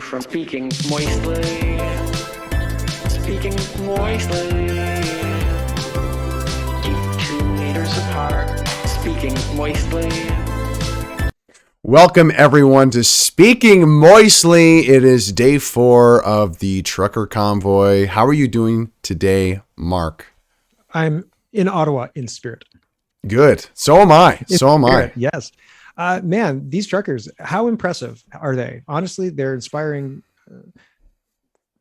from speaking moistly. Speaking moistly. Keep 2 meters apart. Speaking moistly. Welcome everyone to Speaking Moistly. It is day 4 of the Trucker Convoy. How are you doing today, Mark? I'm in Ottawa in spirit. Good. So am I. Yes. Man, these truckers, how impressive are they? Honestly, they're inspiring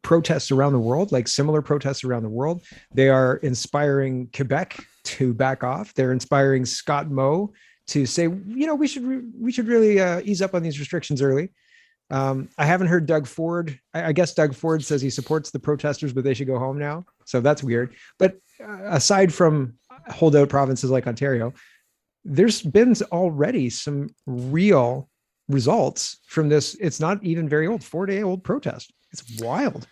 protests around the world, like similar protests around the world. They are inspiring Quebec to back off. They're inspiring Scott Moe to say, we should really ease up on these restrictions early. I haven't heard Doug Ford. I guess Doug Ford says he supports the protesters, but they should go home now. So that's weird. But aside from holdout provinces like Ontario, there's been already some real results from this. It's not even very old, 4-day-old protest. It's wild.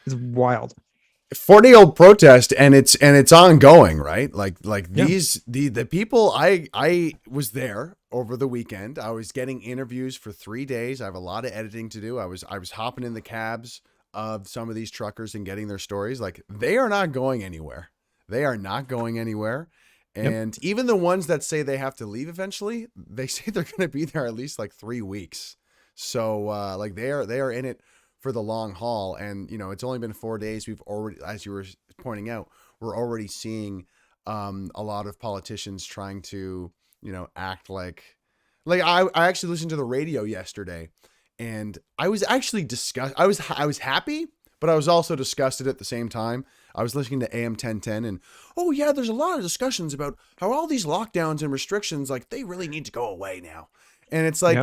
4-day-old protest, and it's ongoing, right? The people. I was there over the weekend. I was getting interviews for 3 days. I have a lot of editing to do. I was hopping in the cabs of some of these truckers and getting their stories. Like, they are not going anywhere. And even the ones that say they have to leave eventually, they say they're going to be there at least like 3 weeks. So they are in it for the long haul. And, it's only been 4 days. We've already, as you were pointing out, we're already seeing a lot of politicians trying to, act like I actually listened to the radio yesterday, and I was actually disgusted. I was happy, but I was also disgusted at the same time. I was listening to AM 1010, and there's a lot of discussions about how all these lockdowns and restrictions, like, they really need to go away now. And it's like,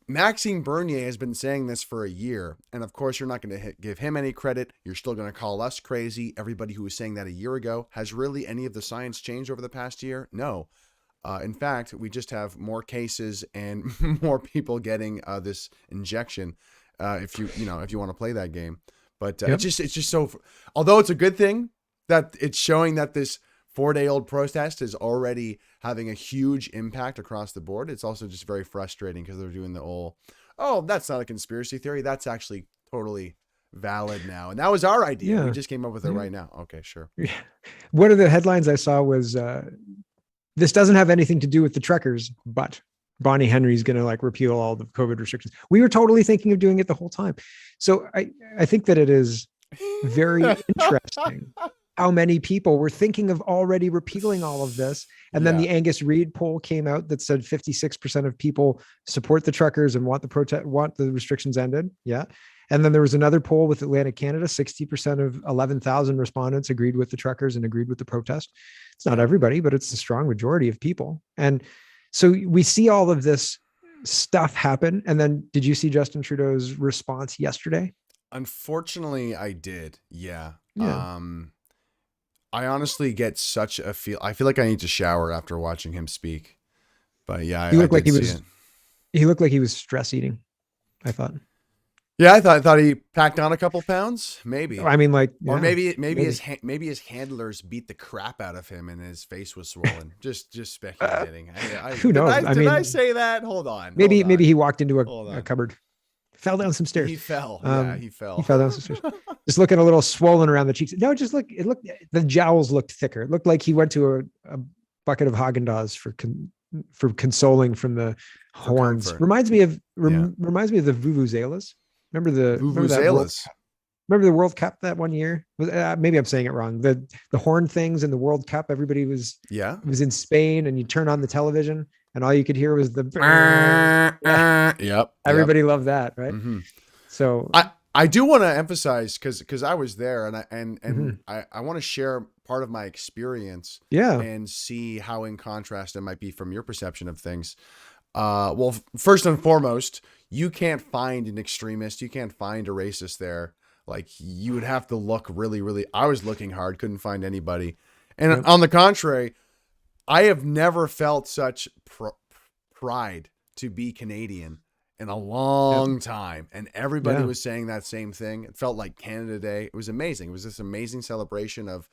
Maxime Bernier has been saying this for a year, and of course you're not going to give him any credit. You're still going to call us crazy. Everybody who was saying that a year ago. Has really any of the science changed over the past year? No. In fact, we just have more cases and more people getting this injection. If you want to play that game, but it's just so. Although it's a good thing that it's showing that this 4-day-old protest is already having a huge impact across the board. It's also just very frustrating because they're doing the whole, that's not a conspiracy theory. That's actually totally valid now. And that was our idea. Yeah. We just came up with it right now. Okay, sure. Yeah. One of the headlines I saw was, this doesn't have anything to do with the truckers, but Bonnie Henry's going to repeal all the COVID restrictions. We were totally thinking of doing it the whole time. So I think that it is very interesting how many people were thinking of already repealing all of this. And then the Angus Reid poll came out that said 56% of people support the truckers and want the restrictions ended. Yeah. And then there was another poll with Atlantic Canada. 60% of 11,000 respondents agreed with the truckers and agreed with the protest. It's not everybody, but it's a strong majority of people. And so we see all of this stuff happen. And then did you see Justin Trudeau's response yesterday? Unfortunately, I did. Yeah. I honestly get such a I feel like I need to shower after watching him speak. But yeah, he looked like he was stress eating, I thought. Yeah, I thought he packed on a couple pounds, maybe. I mean, or maybe his handlers beat the crap out of him and his face was swollen. just speculating. Who knows? Did I say that? Hold on. Maybe he walked into a cupboard, fell down some stairs. He fell. He fell. He fell down some stairs. Just looking a little swollen around the cheeks. No, the jowls looked thicker. It looked like he went to a bucket of Haagen-Dazs for consoling from the horns. Comfort. Reminds me of the vuvuzelas. Remember vuvuzelas? Remember the World Cup that one year? Maybe I'm saying it wrong. The horn things in the World Cup. Everybody was in Spain, and you turn on the television, and all you could hear was the. Yep. Everybody loved that, right? Mm-hmm. So I do want to emphasize because I was there, and I want to share part of my experience. Yeah. And see how in contrast it might be from your perception of things. Well, first and foremost, you can't find an extremist. You can't find a racist there. Like, you would have to look really, really. I was looking hard, couldn't find anybody. And on the contrary, I have never felt such pride to be Canadian in a long time. And everybody was saying that same thing. It felt like Canada Day. It was amazing. It was this amazing celebration of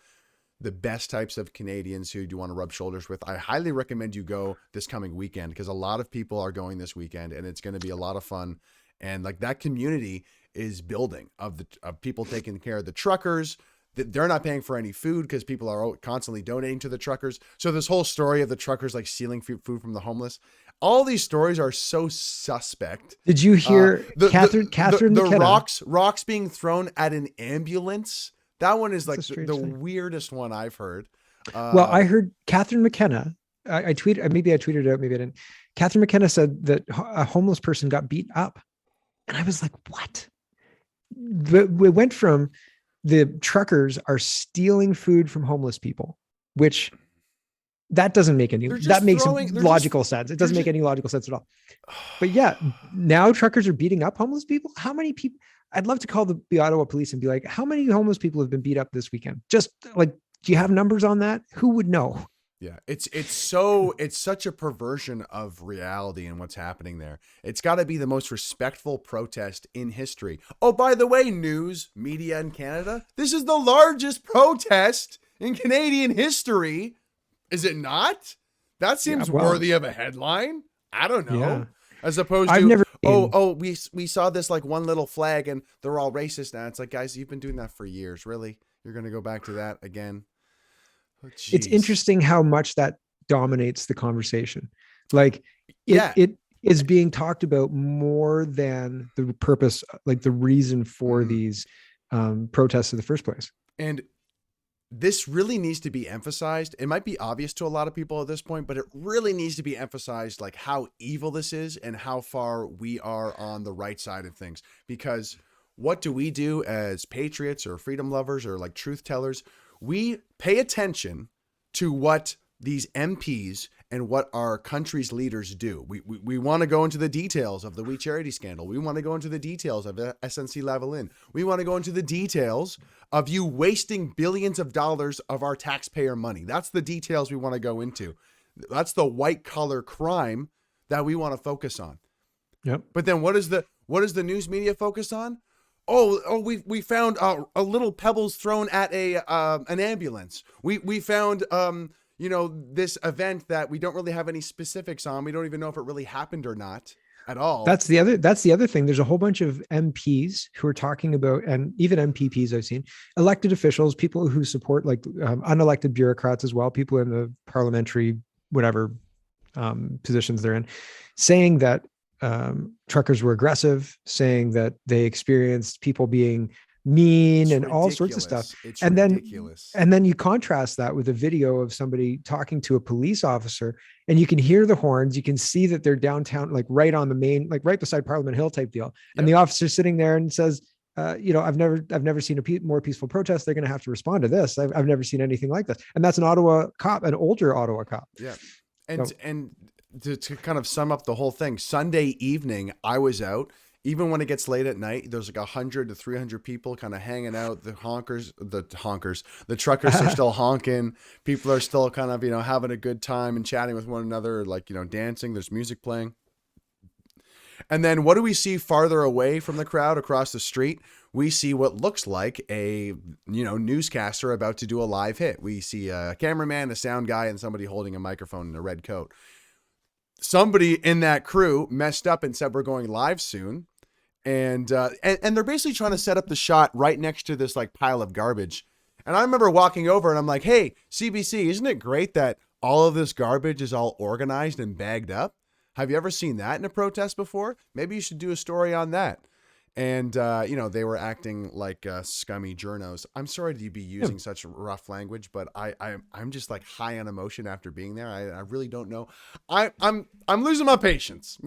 the best types of Canadians who do want to rub shoulders with. I highly recommend you go this coming weekend because a lot of people are going this weekend and it's going to be a lot of fun. And like that community is building of people taking care of the truckers. They're not paying for any food because people are constantly donating to the truckers. So this whole story of the truckers like stealing food from the homeless, all these stories are so suspect. Did you hear Catherine McKenna? Rocks being thrown at an ambulance. That one is like the weirdest one I've heard. Well, I heard Catherine McKenna. I tweeted, maybe I tweeted it out, maybe I didn't. Catherine McKenna said that a homeless person got beat up. And I was like, what? We went from the truckers are stealing food from homeless people, which that doesn't make any, that makes logical sense. It doesn't make any logical sense at all. But yeah, now truckers are beating up homeless people. How many people? I'd love to call the Ottawa police and be like, how many homeless people have been beat up this weekend? Just like, do you have numbers on that? Who would know? Yeah, it's such a perversion of reality and what's happening there. It's got to be the most respectful protest in history. Oh, by the way, news media in Canada, this is the largest protest in Canadian history. Is it not? That seems worthy of a headline. I don't know. Yeah. As opposed to, we saw this like one little flag and they're all racist now. It's like, guys, you've been doing that for years. Really? You're going to go back to that again? Oh, it's interesting how much that dominates the conversation. Like it is being talked about more than the purpose, like the reason for these protests in the first place. And this really needs to be emphasized. It might be obvious to a lot of people at this point, but it really needs to be emphasized, like how evil this is and how far we are on the right side of things. Because what do we do as patriots or freedom lovers or like truth tellers? We pay attention to what these MPs and what our country's leaders do. We want to go into the details of the We Charity scandal. We want to go into the details of SNC Lavalin. We want to go into the details of you wasting billions of dollars of our taxpayer money. That's the details we want to go into. That's the white collar crime that we want to focus on. Yep. But then what is the news media focus on? We found a little pebbles thrown at an ambulance. We found this event that we don't really have any specifics on. We don't even know if it really happened or not at all. That's the other thing. There's a whole bunch of MPs who are talking about, and even MPPs I've seen, elected officials, people who support like unelected bureaucrats as well, people in the parliamentary whatever positions they're in, saying that truckers were aggressive, saying that they experienced people being mean and all sorts of stuff. It's and ridiculous. Then you contrast that with a video of somebody talking to a police officer, and you can hear the horns. You can see that they're downtown, like right on the main, like right beside Parliament Hill type deal. And the officer's sitting there and says, I've never seen a more peaceful protest. They're going to have to respond to this. I've never seen anything like this. And that's an Ottawa cop, an older Ottawa cop. Yeah. And to kind of sum up the whole thing, Sunday evening, I was out. Even when it gets late at night, there's like 100 to 300 people kind of hanging out. The truckers are still honking. People are still kind of, having a good time and chatting with one another, like, dancing. There's music playing. And then what do we see farther away from the crowd across the street? We see what looks like a, newscaster about to do a live hit. We see a cameraman, a sound guy, and somebody holding a microphone in a red coat. Somebody in that crew messed up and said, we're going live soon. And they're basically trying to set up the shot right next to this like pile of garbage. And I remember walking over and I'm like, hey, CBC, isn't it great that all of this garbage is all organized and bagged up? Have you ever seen that in a protest before? Maybe you should do a story on that. And, they were acting like scummy journos. I'm sorry to be using such rough language, but I'm just like high on emotion after being there. I really don't know. I'm losing my patience.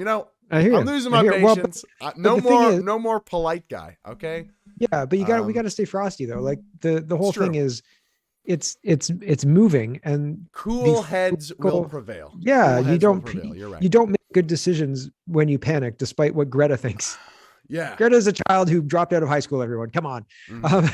I hear I'm losing my patience. Well, no more polite guy. Okay. Yeah, but we got to stay frosty though. Like the whole thing is, it's moving and cool heads will prevail. Yeah, you don't. You're right. You don't make good decisions when you panic, despite what Greta thinks. Yeah. Greta's a child who dropped out of high school, everyone. Come on. Mm-hmm.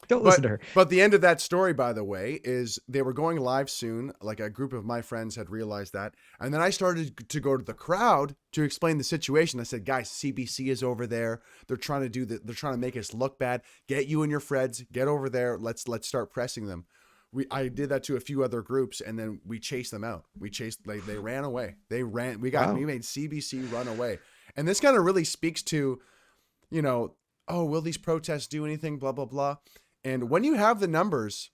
Don't listen to her. But the end of that story, by the way, is they were going live soon. Like a group of my friends had realized that. And then I started to go to the crowd to explain the situation. I said, guys, CBC is over there. They're trying to they're trying to make us look bad. Get you and your friends, get over there. Let's start pressing them. I did that to a few other groups, and then we chased them out. They ran away. We made CBC run away. And this kind of really speaks to you know, oh, will these protests do anything? Blah, blah, blah. And when you have the numbers,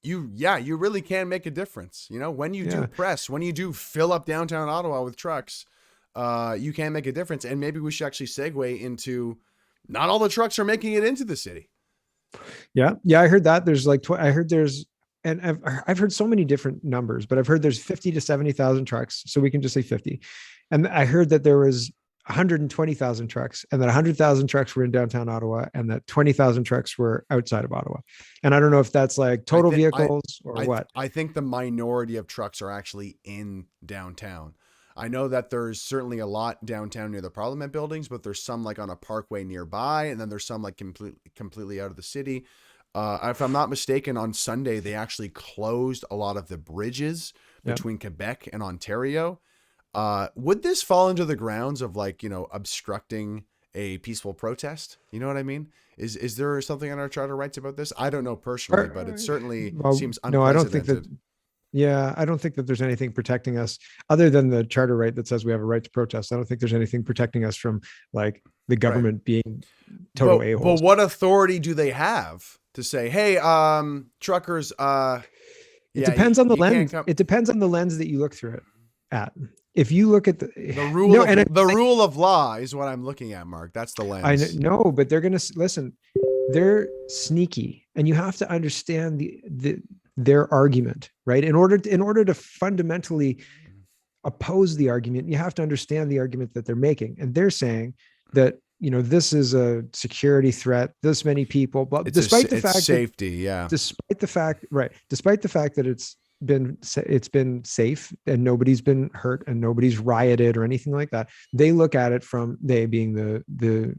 you really can make a difference. You know, when you do press, when you do fill up downtown Ottawa with trucks, you can make a difference. And maybe we should actually segue into not all the trucks are making it into the city. Yeah. I heard that there's like, I heard there's, and I've heard so many different numbers, but I've heard there's 50 to 70,000 trucks. So we can just say 50. And I heard that there was 120,000 trucks and that 100,000 trucks were in downtown Ottawa and that 20,000 trucks were outside of Ottawa. And I don't know if that's like total vehicles or what. I think the minority of trucks are actually in downtown. I know that there's certainly a lot downtown near the Parliament buildings, but there's some like on a parkway nearby. And then there's some like completely out of the city. If I'm not mistaken, on Sunday, they actually closed a lot of the bridges between Quebec and Ontario. Would this fall into the grounds of like, you know, obstructing a peaceful protest? You know what I mean? Is there something on our charter rights about this? I don't know personally, but it certainly seems unprecedented. No, I don't think that. Yeah, I don't think that there's anything protecting us other than the charter right that says we have a right to protest. I don't think there's anything protecting us from like the government being total a-holes. But what authority do they have to say, hey, truckers, it depends on the lens. It depends on the lens that you look through it at. If you look at the rule of law is what I'm looking at, Mark. That's the lens. I know, but they're going to listen. They're sneaky, and you have to understand their argument, right? In order to fundamentally oppose the argument, you have to understand the argument that they're making. And they're saying that, you know, this is a security threat, this many people, but despite the fact that it's been safe and nobody's been hurt and nobody's rioted or anything like that, they look at it from, they being the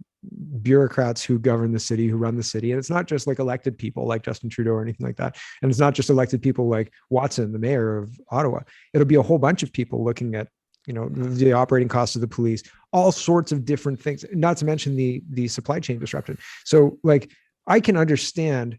bureaucrats who govern the city, who run the city. And it's not just like elected people like Justin Trudeau or anything like that. And it's not just elected people like Watson, the mayor of Ottawa. It'll be a whole bunch of people looking at, you know, the operating costs of the police, all sorts of different things, not to mention the supply chain disruption. So like, I can understand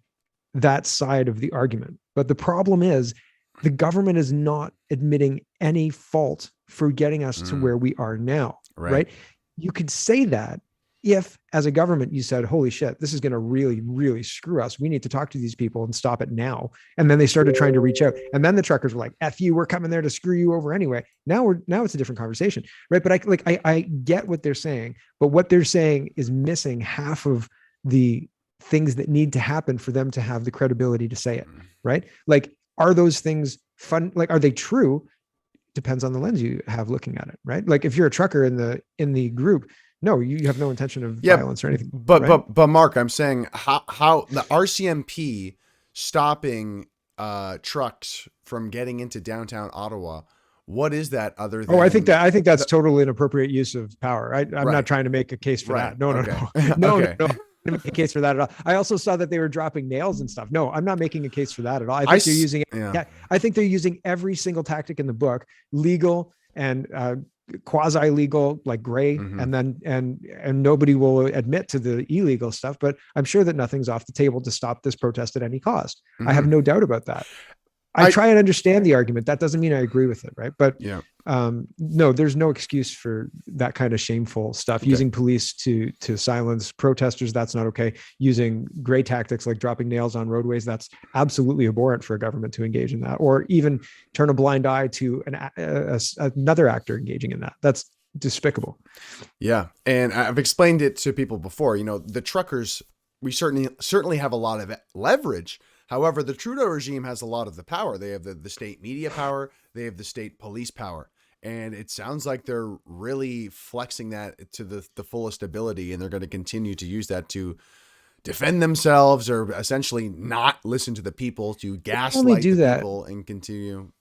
that side of the argument, but the problem is the government is not admitting any fault for getting us to where we are now, right? You could say that if, as a government, you said, holy shit, this is going to really, really screw us. We need to talk to these people and stop it now. And then they started trying to reach out. And then the truckers were like, F you, we're coming there to screw you over anyway. Now it's a different conversation, right? But I get what they're saying, but what they're saying is missing half of the things that need to happen for them to have the credibility to say it, right? Like, are those things fun? Like, are they true? Depends on the lens you have looking at it, right? Like if you're a trucker in the group, no, you have no intention of violence or anything. But Mark, I'm saying how the RCMP stopping trucks from getting into downtown Ottawa. What is that other than? I think that's totally inappropriate use of power. I'm not trying to make a case for that. No. No. Make a case for that at all. I also saw that they were dropping nails and stuff. No, I'm not making a case for that at all. I think they're using every single tactic in the book, legal and quasi-legal, like gray, and nobody will admit to the illegal stuff. But I'm sure that nothing's off the table to stop this protest at any cost. I have no doubt about that. I try and understand the argument. That doesn't mean I agree with it, right? But no, there's no excuse for that kind of shameful stuff. Okay. Using police to silence protesters, that's not okay. Using gray tactics like dropping nails on roadways, that's absolutely abhorrent for a government to engage in that, or even turn a blind eye to another actor engaging in that. That's despicable. Yeah, and I've explained it to people before. You know, the truckers, we certainly have a lot of leverage. However, the Trudeau regime has a lot of the power. They have the state media power. They have the state police power. And it sounds like they're really flexing that to the fullest ability. And they're going to continue to use that to defend themselves or essentially not listen to the people, to gaslight the people and continue.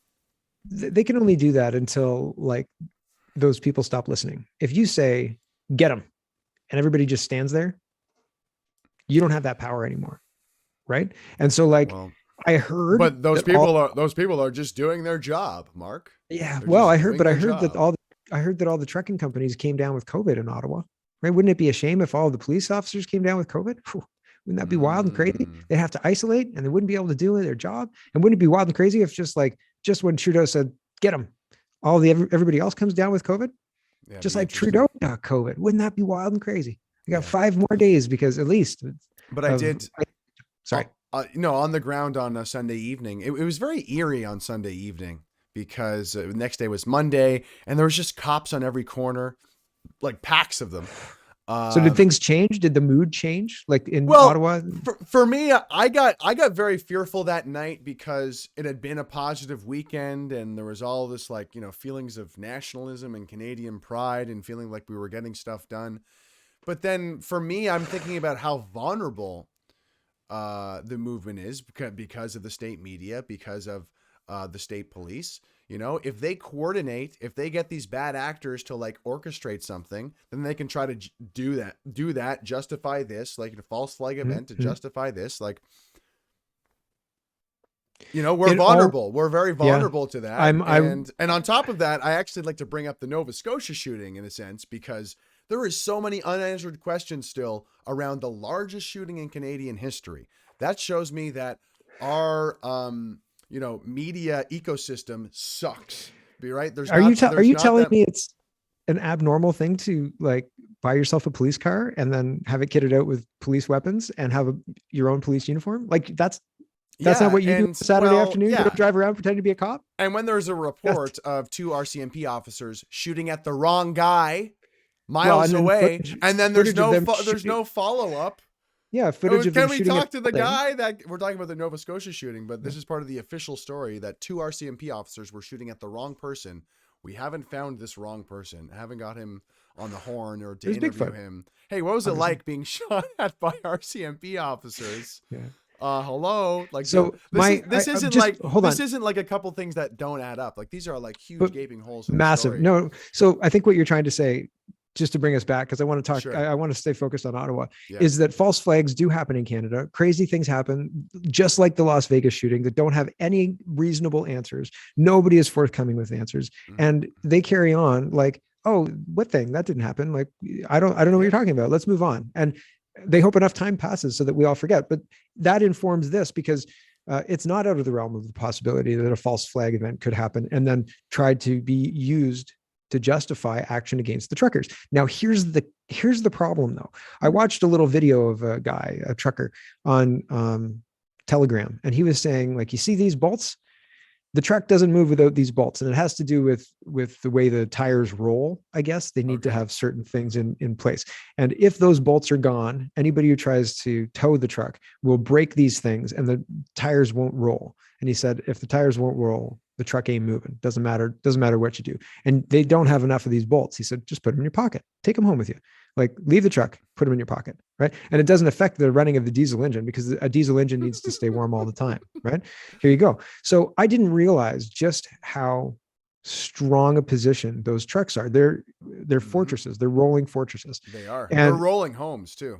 They can only do that until like those people stop listening. If you say, get them, and everybody just stands there, you don't have that power anymore. Right. And so like, I heard, but those people are just doing their job, Mark. Yeah. I heard that all the trucking companies came down with COVID in Ottawa. Right. Wouldn't it be a shame if all the police officers came down with COVID? Whew. Wouldn't that be wild and crazy? They'd have to isolate and they wouldn't be able to do their job. And wouldn't it be wild and crazy if just when Trudeau said, get them, everybody else comes down with COVID, just like Trudeau got COVID. Wouldn't that be wild and crazy? I got Yeah. 5 more days because at least But I of did, sorry. on the ground on a Sunday evening. It was very eerie on Sunday evening because the next day was Monday and there was just cops on every corner, like packs of them. So did Uh, things change? Did the mood change like in well, Ottawa? for me, I got very fearful that night because it had been a positive weekend and there was all this like, feelings of nationalism and Canadian pride and feeling like we were getting stuff done. But then for me, I'm thinking about how vulnerable the movement is because of the state media, because of the state police. If they coordinate, if they get these bad actors to like orchestrate something, then they can try to do that, justify this, like a false flag event to Mhm. justify this. Like, we're It all, vulnerable. We're very yeah. vulnerable to that. I And on top of that, I actually like to bring up the Nova Scotia shooting in a sense because there is so many unanswered questions still around the largest shooting in Canadian history. That shows me that our media ecosystem sucks. Be right. There's not are there's you not telling that. me it's an abnormal thing to like buy yourself a police car and then have it kitted out with police weapons and have your own police uniform? Like that's not Yeah, what you do on and a Saturday well, afternoon. You don't yeah. drive around pretending to be a cop. And when there's a That's report of two RCMP officers shooting at the wrong guy well, miles and then away, and then there's footage of no them there's shooting. no follow up. Yeah, footage of them Can we shooting at talk to the the building. guy that we're talking about the Nova Scotia shooting? But Yeah. this is part of the official story that two RCMP officers were shooting at the wrong person. We haven't found this wrong person. Haven't got him on the horn or It to was interview Bigfoot. him. Hey, what was it 100%. like being shot at by RCMP officers? Yeah. Hello. Like So this I'm isn't just like hold this on, isn't like a couple things that don't add up. Like these are like huge but gaping holes in the massive. story. No, so I think what you're trying to say, just to bring us back, because I want to talk, Sure. I want to stay focused on Ottawa, Yeah. is that false flags do happen in Canada. Crazy things happen, just like the Las Vegas shooting, that don't have any reasonable answers. Nobody is forthcoming with answers, Mhm. and they carry on like, oh, what thing that didn't happen? Like, I don't know what you're talking about. Let's move on. And they hope enough time passes so that we all forget. But that informs this because it's not out of the realm of the possibility that a false flag event could happen and then tried to be used to justify action against the truckers. Now, here's the problem, though. I watched a little video of a guy, a trucker, on Telegram, and he was saying, like, you see these bolts? The truck doesn't move without these bolts, and it has to do with the way the tires roll. I guess they need to Okay. have certain things in place, and if those bolts are gone, anybody who tries to tow the truck will break these things and the tires won't roll. And he said, if the tires won't roll, the truck ain't moving. Doesn't matter what you do. And they don't have enough of these bolts. He said, just put them in your pocket, take them home with you. Like, leave the truck, put them in your pocket, right? And it doesn't affect the running of the diesel engine because a diesel engine needs to stay warm all the time, right? Here you go. So I didn't realize just how strong a position those trucks are. They're fortresses. They're rolling fortresses. They are. They're And rolling homes too.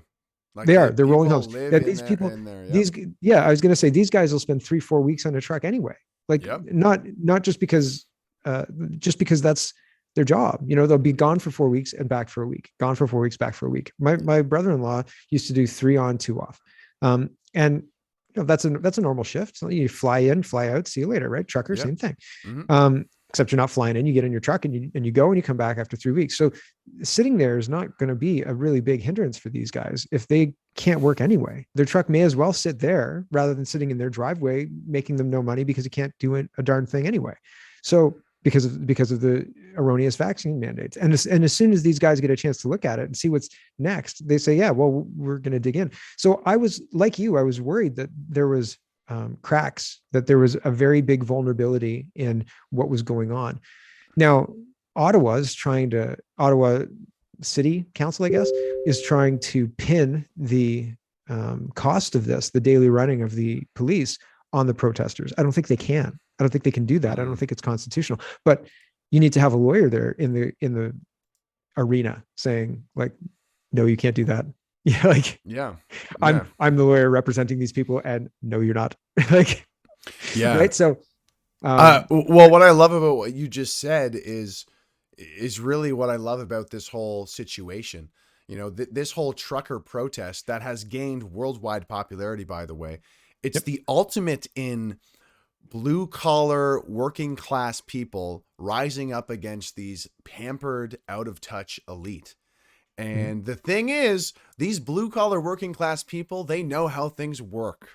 Like they are. They're rolling people homes. live That in these there people, in there. Yep. these, yeah, I was going to say these guys will spend 3-4 weeks on a truck anyway. Like, Yep. not just because that's their job. They'll be gone for 4 weeks and back for a week, gone for 4 weeks, back for a week. My brother-in-law used to do 3 on, 2 off. And that's a normal shift. So you fly in, fly out, see you later, right? Trucker, Yep. same thing. Mm-hmm. Except you're not flying in, you get in your truck and you go and you come back after 3 weeks. So sitting there is not going to be a really big hindrance for these guys. If they can't work anyway, their truck may as well sit there rather than sitting in their driveway, making them no money because you can't do a darn thing anyway. So because of the erroneous vaccine mandates. And as soon as these guys get a chance to look at it and see what's next, they say, yeah, well, we're going to dig in. So I was like you, I was worried that there was cracks, that there was a very big vulnerability in what was going on. Now, Ottawa City Council, I guess, is trying to pin the cost of this, the daily running of the police, on the protesters. I don't think they can. I don't think they can do that. I don't think it's constitutional. But you need to have a lawyer there in the arena saying, like, no, you can't do that. Yeah, like, Yeah. I'm the lawyer representing these people, and no, you're not. Like, Yeah. right. So, well, what I love about what you just said is really what I love about this whole situation. This whole trucker protest that has gained worldwide popularity, by the way, it's Yep. the ultimate in blue collar working class people rising up against these pampered, out of touch elite. And the thing is, these blue collar working class people, they know how things work.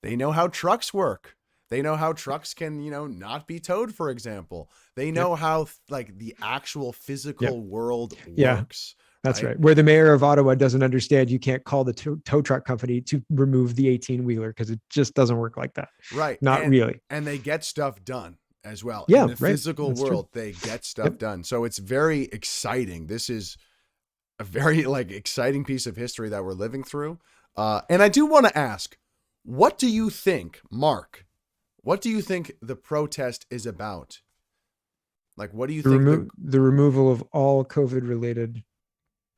They know how trucks work. They know how trucks can, not be towed, for example. They know how like the actual physical world works. That's right. Where the mayor of Ottawa doesn't understand, you can't call the tow truck company to remove the 18-wheeler because it just doesn't work like that. Right. Not really. And they get stuff done as well. Yeah, in the physical world, they get stuff done. So it's very exciting. This is a very exciting piece of history that we're living through. And I do want to ask, what do you think, Mark? What do you think the protest is about? Like, what do you think? The removal of all COVID-related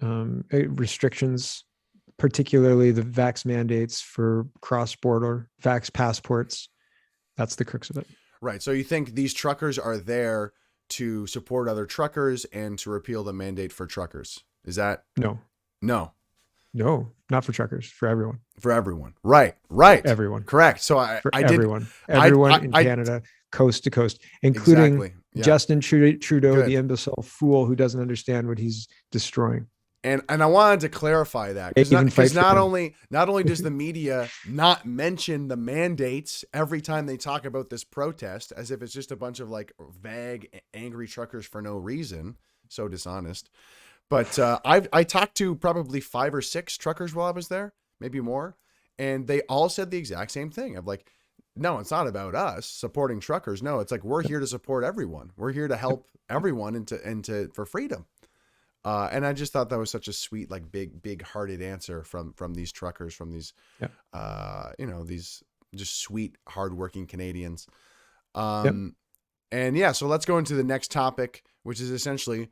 restrictions, particularly the vax mandates for cross-border vax passports. That's the crux of it. Right. So you think these truckers are there to support other truckers and to repeal the mandate for truckers? Is that? No, not for truckers, for everyone. For everyone. Right. Everyone. Correct. So everyone in Canada, coast to coast, including Justin Trudeau, the imbecile fool who doesn't understand what he's destroying. And I wanted to clarify that because not only does the media not mention the mandates every time they talk about this protest, as if it's just a bunch of vague, angry truckers for no reason, so dishonest. But I talked to probably 5 or 6 truckers while I was there, maybe more, and they all said the exact same thing. I'm like, no, it's not about us supporting truckers. No, it's we're here to support everyone. We're here to help everyone into for freedom. And I just thought that was such a sweet, big hearted answer from these truckers, from these, these just sweet, hardworking Canadians. And so let's go into the next topic, which is essentially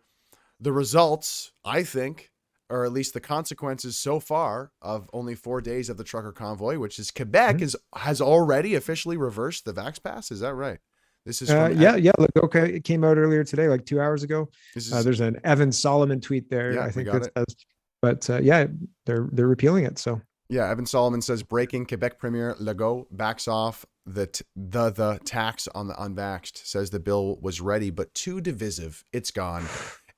the results, I think, or at least the consequences so far of only 4 days of the trucker convoy, which is Quebec has already officially reversed the Vax Pass. Is that right? This is Look, okay, it came out earlier today, 2 hours ago. There's an Evan Solomon tweet there. I think it says, but they're repealing it. So Evan Solomon says breaking: Quebec Premier Legault backs off the tax on the unvaxxed. Says the bill was ready but too divisive. It's gone.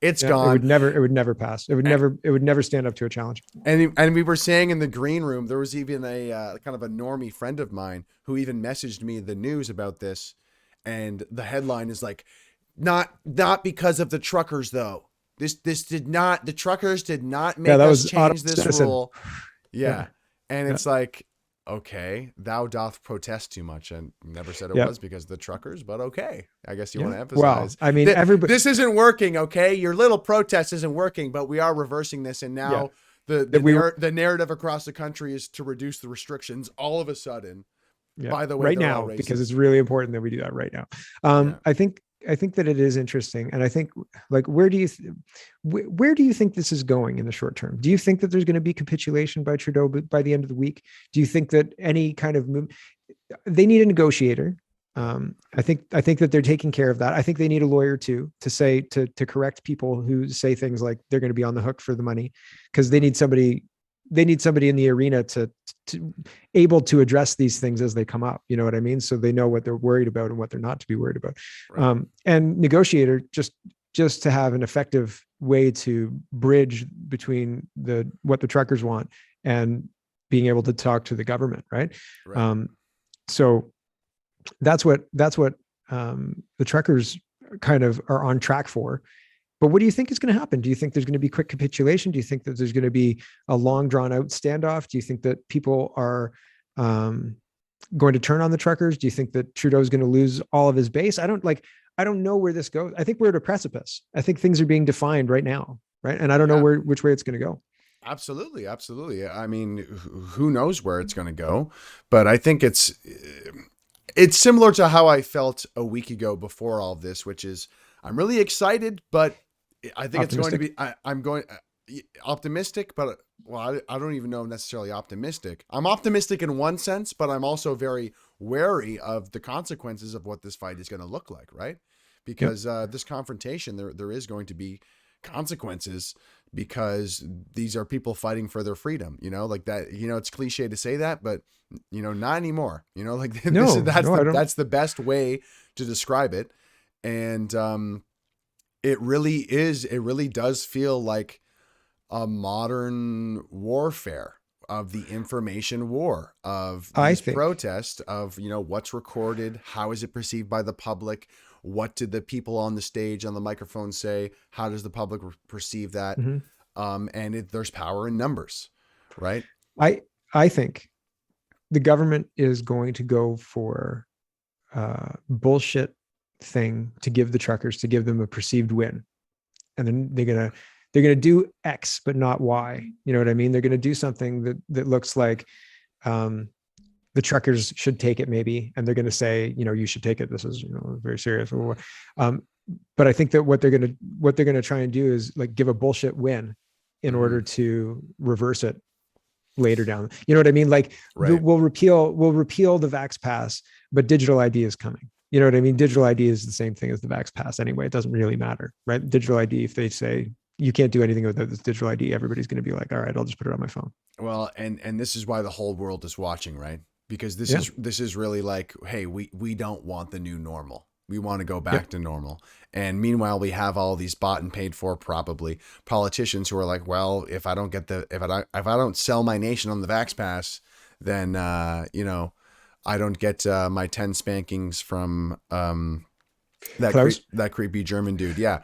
It's gone. It would never pass. It would never stand up to a challenge. And we were saying in the green room, there was even a kind of a normie friend of mine who even messaged me the news about this. And the headline is not because of the truckers though. The truckers did not make us change this rule. Yeah. And it's okay, thou doth protest too much. And never said it was because of the truckers, but okay. I guess you want to emphasize. Well, I mean, everybody, this isn't working. Okay. Your little protest isn't working, but we are reversing this. And now the narrative across the country is to reduce the restrictions all of a sudden. Yeah. By the way, right now, because it's really important that we do that right now. I think that it is interesting, and I think where do you think this is going in the short term? Do you think that there's going to be capitulation by Trudeau by the end of the week? Do you think that any kind of move? They need a negotiator. I think that they're taking care of that. I think they need a lawyer too to say to correct people who say things like they're going to be on the hook for the money, because they need somebody. They need somebody in the arena to able to address these things as they come up. You know what I mean? So they know what they're worried about and what they're not to be worried about. Right. And negotiator just to have an effective way to bridge between what the truckers want and being able to talk to the government. Right. So that's what the truckers kind of are on track for. But what do you think is going to happen? Do you think there's going to be quick capitulation? Do you think that there's going to be a long drawn out standoff? Do you think that people are going to turn on the truckers? Do you think that Trudeau is going to lose all of his base? I don't know where this goes. I think we're at a precipice. I think things are being defined right now. Right. And I don't know which way it's going to go. Absolutely. Absolutely. I mean, who knows where it's going to go, but I think it's similar to how I felt a week ago before all of this, which is I'm really excited, but I think it's going to be, I'm going optimistic, but I don't even know necessarily optimistic. I'm optimistic in one sense, but I'm also very wary of the consequences of what this fight is going to look like. Right. Because this confrontation, there is going to be consequences because these are people fighting for their freedom, that, it's cliche to say that, but not anymore, that's the best way to describe it. And, it really does feel like a modern warfare of the information war of I these think. protests of, what's recorded, how is it perceived by the public, what did the people on the stage on the microphone say, how does the public perceive that, Mhm. and there's power in numbers, right? I I think the government is going to go for bullshit thing to give the truckers to give them a perceived win, and then they're gonna do X but not Y. You know what I mean? They're gonna do something that looks like um, the truckers should take it maybe, and they're gonna say, you should take it. This is very serious. Um, but I think that what they're gonna try and do is like give a bullshit win in order Mm-hmm. to reverse it later down. You know what I mean? Like Right. we'll repeal the Vax Pass, but digital ID is coming. You know what I mean? Digital ID is the same thing as the Vax Pass anyway. It doesn't really matter, right? Digital ID, if they say you can't do anything without this digital ID, everybody's going to be like, all right, I'll just put it on my phone. Well, and this is why the whole world is watching, right? Because this Yeah. is really like, hey, we don't want the new normal. We want to go back Yep. to normal. And meanwhile, we have all these bought and paid for probably politicians who are like, well, if I don't get if I don't sell my nation on the Vax Pass, then I don't get my 10 spankings from Klaus, that creepy German dude. Yeah.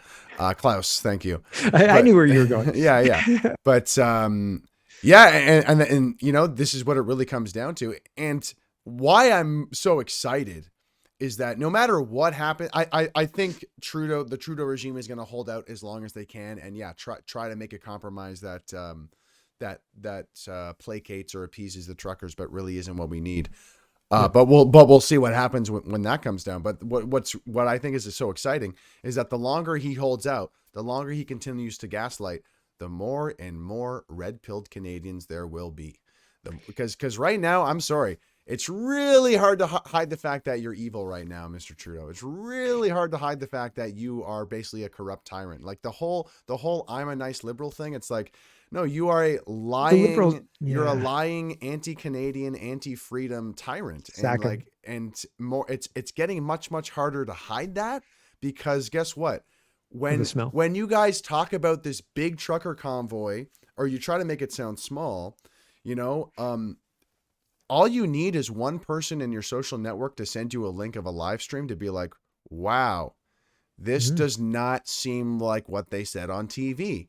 Klaus, thank you. I But knew where you were going. yeah. But yeah, and this is what it really comes down to. And why I'm so excited is that no matter what happens, I think the Trudeau regime is going to hold out as long as they can, and yeah, try to make a compromise that placates or appeases the truckers, but really isn't what we need. But we'll see what happens when that comes down. But what I think is so exciting is that the longer he holds out, the longer he continues to gaslight, the more and more red-pilled Canadians there will be. Because right now, I'm sorry, it's really hard to hide the fact that you're evil right now, Mr. Trudeau. It's really hard to hide the fact that you are basically a corrupt tyrant. Like the whole I'm a nice liberal thing. It's like, no, you are a The liberals, lying, you're a yeah, lying anti-Canadian, anti-freedom tyrant. And sack him like, and more, it's getting much harder to hide that, because guess what? of the smell. When you guys talk about this big trucker convoy, or you try to make it sound small, you know, all you need is one person in your social network to send you a link of a live stream to be like, wow, this Mhm. does not seem like what they said on TV.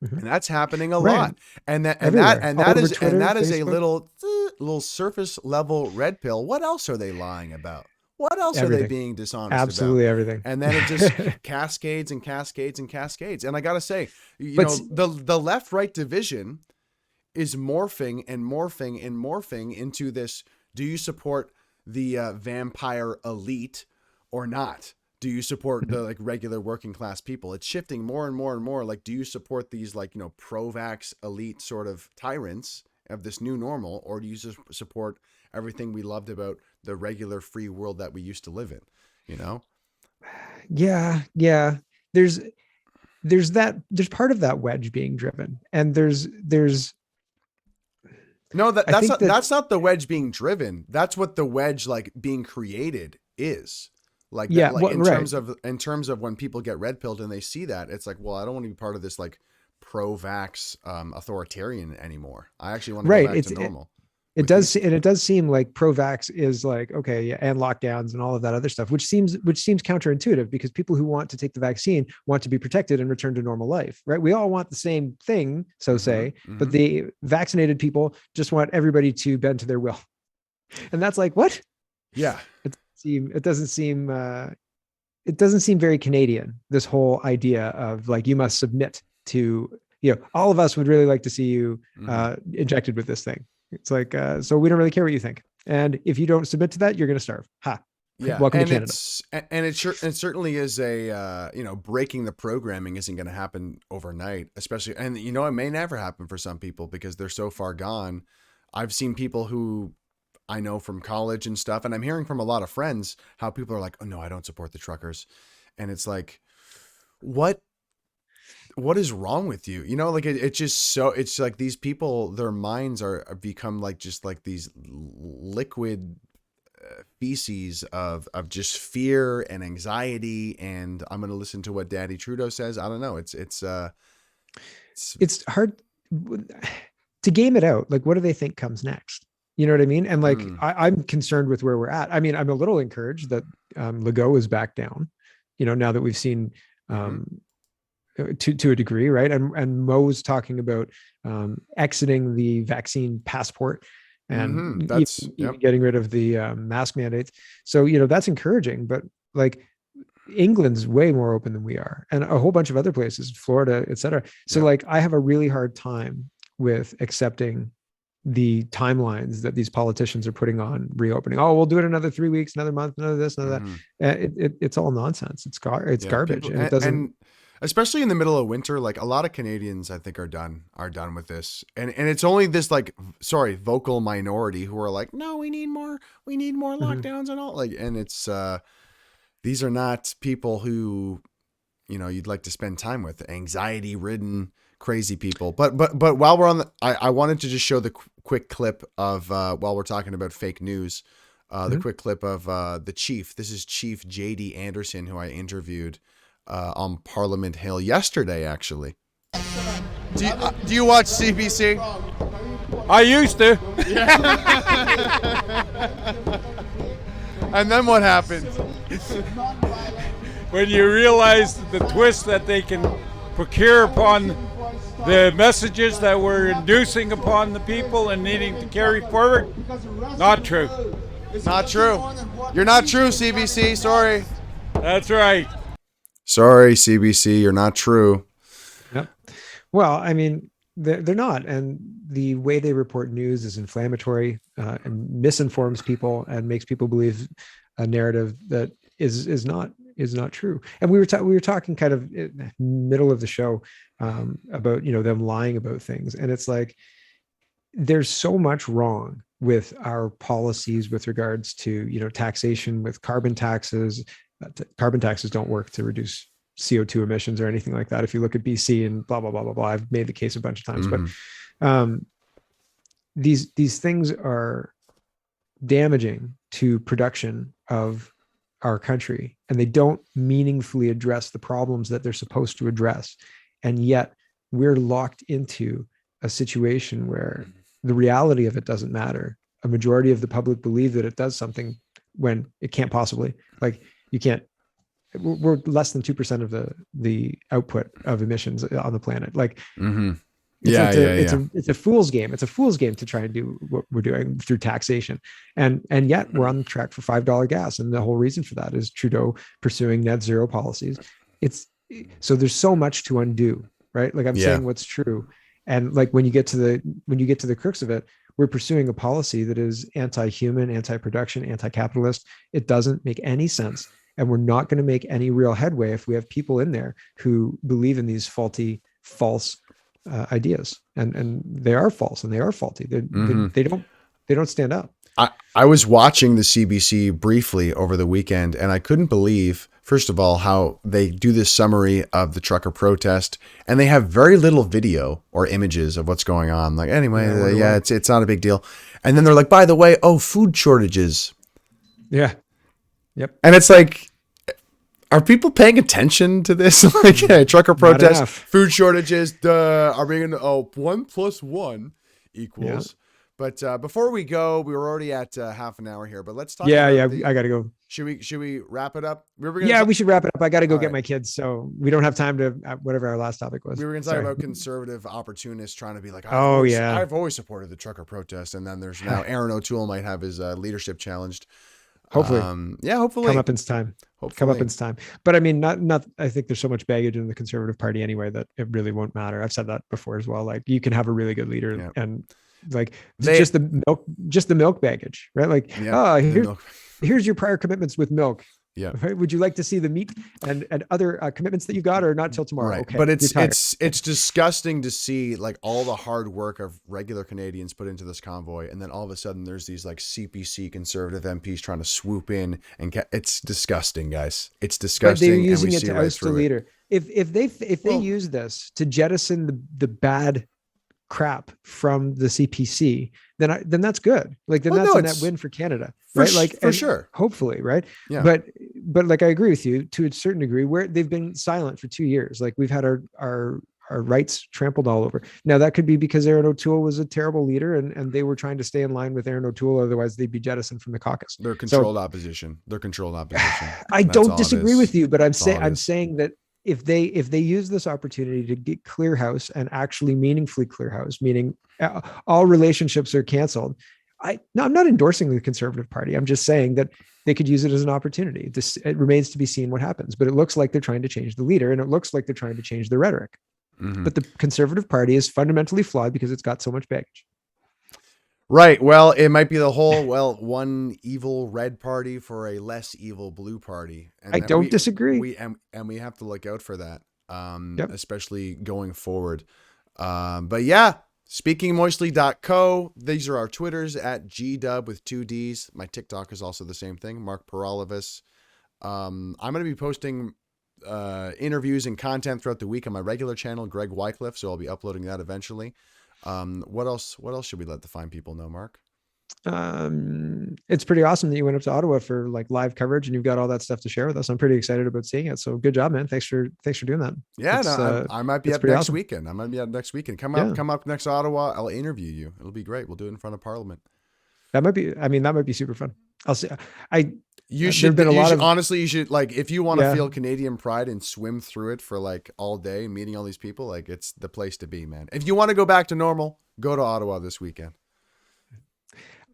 Mhm. And that's happening a Right, lot. And everywhere, all over and Twitter, that is a Facebook, little surface level red pill. What else are they lying about? What else are they everything, being dishonest about? absolutely everything. And then it just cascades and cascades and cascades. And I got to say, But the left right division is morphing and morphing and morphing into this. Do you support the vampire elite or not? Do you support the like regular working class people? It's shifting more and more and more. Like, do you support these like, pro-vax elite sort of tyrants of this new normal, or do you just support everything we loved about the regular free world that we used to live in? You know? yeah, there's there's part of that wedge being driven, and there's No, I think that that's not the wedge being driven. That's what the wedge like being created is. Like that, yeah, like well, right, in terms of when people get red pilled and they see that, it's like, well, I don't want to be part of this like pro-vax authoritarian anymore. I actually want to go right. back to normal It with you. does, and it does seem like pro-vax is like okay, yeah, and lockdowns and all of that other stuff, which seems counterintuitive because people who want to take the vaccine want to be protected and return to normal life, right? We all want the same thing, so Mm-hmm. say, but Mm-hmm. the vaccinated people just want everybody to bend to their will, and that's like what? Yeah. It doesn't seem very Canadian. This whole idea of like you must submit to, all of us would really like to see you Mm-hmm. injected with this thing. It's like, so we don't really care what you think. And if you don't submit to that, you're going to starve. Ha. Yeah, Welcome to Canada. it certainly is a breaking the programming isn't going to happen overnight, especially, and it may never happen for some people because they're so far gone. I've seen people who I know from college and stuff, and I'm hearing from a lot of friends how people are like, "Oh no, I don't support the truckers," and it's like, what is wrong with you? Like it's just so it's like these people, their minds are become like just like these liquid feces of just fear and anxiety, and I'm going to listen to what Daddy Trudeau says. I don't know. It's it's hard to game it out. Like, what do they think comes next? You know what I mean? And like, I'm concerned with where we're at. I mean, I'm a little encouraged that Legault is back down, now that we've seen to a degree, right? And Mo's talking about exiting the vaccine passport and even getting rid of the mask mandates. So, that's encouraging, but like England's way more open than we are, and a whole bunch of other places, Florida, et cetera. So like, I have a really hard time with accepting the timelines that these politicians are putting on reopening. Oh, we'll do it another 3 weeks, another month, another this, another that. It's all nonsense. It's garbage. People, and it doesn't. And especially in the middle of winter, like a lot of Canadians, I think are done with this. And it's only this vocal minority who are like, no, we need more lockdowns and all, like, and it's, these are not people who, you'd like to spend time with, anxiety ridden, crazy people. But while we're on I wanted to just show the quick clip of, while we're talking about fake news, the quick clip of, the chief. This is Chief JD Anderson, who I interviewed, on Parliament Hill yesterday, actually. Do you watch CBC? I used to. And then what happened? When you realize the twist that they can procure upon the messages that we're inducing upon the people and needing to carry forward, not true. Not true. You're not true, CBC. Sorry. That's right. Sorry, CBC. You're not true. Yep. Well, I mean, they're not. And the way they report news is inflammatory and misinforms people and makes people believe a narrative that is not true. And we were talking kind of in the middle of the show about, them lying about things. And it's like, there's so much wrong with our policies with regards to, taxation, with carbon taxes. Carbon taxes don't work to reduce CO2 emissions or anything like that. If you look at BC and blah, blah, blah, blah, blah, I've made the case a bunch of times, but these things are damaging to production of our country, and they don't meaningfully address the problems that they're supposed to address. And yet we're locked into a situation where the reality of it doesn't matter. A majority of the public believe that it does something when it can't possibly. Like, you can't. We're less than 2% of the output of emissions on the planet. Like, it's a fool's game. It's a fool's game to try and do what we're doing through taxation. And yet we're on the track for $5 gas. And the whole reason for that is Trudeau pursuing net zero policies. So there's so much to undo, right? Like, I'm saying what's true. And like, when you get to the crux of it, we're pursuing a policy that is anti-human, anti-production, anti-capitalist. It doesn't make any sense. And we're not going to make any real headway if we have people in there who believe in these false ideas, and they are false and they are faulty. They don't stand up. I was watching the CBC briefly over the weekend, and I couldn't believe, first of all, how they do this summary of the trucker protest, and they have very little video or images of what's going on. Like, anyway, it's not a big deal. And then they're like, by the way, food shortages. Yeah. Yep. And it's like, are people paying attention to this? Like, trucker protest, food shortages, are we going to, 1 + 1 equals. But before we go, we were already at half an hour here, but let's talk. I got to go. Should we wrap it up? We should wrap it up. I got to go get my kids. So we don't have time to, whatever our last topic was. We were going to talk about conservative opportunists trying to be like, I've always supported the trucker protest. And then there's now Aaron O'Toole might have his leadership challenged. Hopefully. Hopefully. Comeuppance time. But I mean, not, I think there's so much baggage in the Conservative Party anyway, that it really won't matter. I've said that before as well. Like, you can have a really good leader and like just the milk baggage, right? Like, here's your prior commitments with milk. Yeah. Right? Would you like to see the meat and other commitments that you got, or not till tomorrow? Right. Okay. But it's disgusting to see like all the hard work of regular Canadians put into this convoy, and then all of a sudden there's these like CPC conservative MPs trying to swoop in, and it's disgusting, guys. It's disgusting. But they're using it to oust the leader. If they use this to jettison the bad crap from the CPC, then that's good. Like, then that's a net win for Canada, right? Like, for sure, hopefully, right? Yeah. But like, I agree with you to a certain degree, where they've been silent for 2 years. Like, we've had our our rights trampled all over. Now that could be because Aaron O'Toole was a terrible leader and they were trying to stay in line with Aaron O'Toole. Otherwise they'd be jettisoned from the caucus. They're controlled opposition. They're controlled opposition. I That's don't all it disagree is. with you, but I'm That's all it I'm is. saying that if they use this opportunity to get clear house and actually meaningfully clear house, meaning all relationships are canceled. I'm not endorsing the Conservative Party. I'm just saying that they could use it as an opportunity. It remains to be seen what happens, but it looks like they're trying to change the leader and it looks like they're trying to change the rhetoric. Mhm. But the Conservative Party is fundamentally flawed because it's got so much baggage. Right. Well, it might be the whole, one evil red party for a less evil blue party. And I that don't disagree. We have to look out for that, Yep. especially going forward. But yeah, speakingmoistly.co. These are our Twitters at GDub with 2 Ds. My TikTok is also the same thing, Mark Paralavis. I'm going to be posting interviews and content throughout the week on my regular channel, Greg Wycliffe, so I'll be uploading that eventually. What else should we let the fine people know, Mark? It's pretty awesome that you went up to Ottawa for like live coverage and you've got all that stuff to share with us. I'm pretty excited about seeing it. So good job, man. Thanks for doing that. Yeah, I might be it's up pretty next awesome. weekend. I might be up next weekend. Come Yeah. up next to Ottawa. I'll interview you. It'll be great. We'll do it in front of Parliament. That might be super fun. I'll see. You should honestly, you should, like, if you want to Yeah. feel Canadian pride and swim through it for like all day, meeting all these people, like it's the place to be, man. If you want to go back to normal, go to Ottawa this weekend.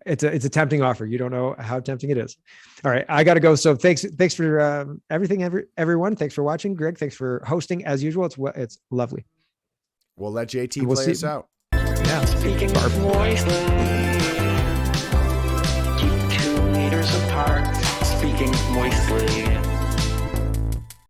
It's a tempting offer. You don't know how tempting it is. All right, I got to go. So thanks for everything, everyone. Thanks for watching, Greg. Thanks for hosting as usual. It's lovely. We'll let JT And we'll play see- us out. Yeah. Speaking moistly. Keep 2 meters apart. Speaking moistly.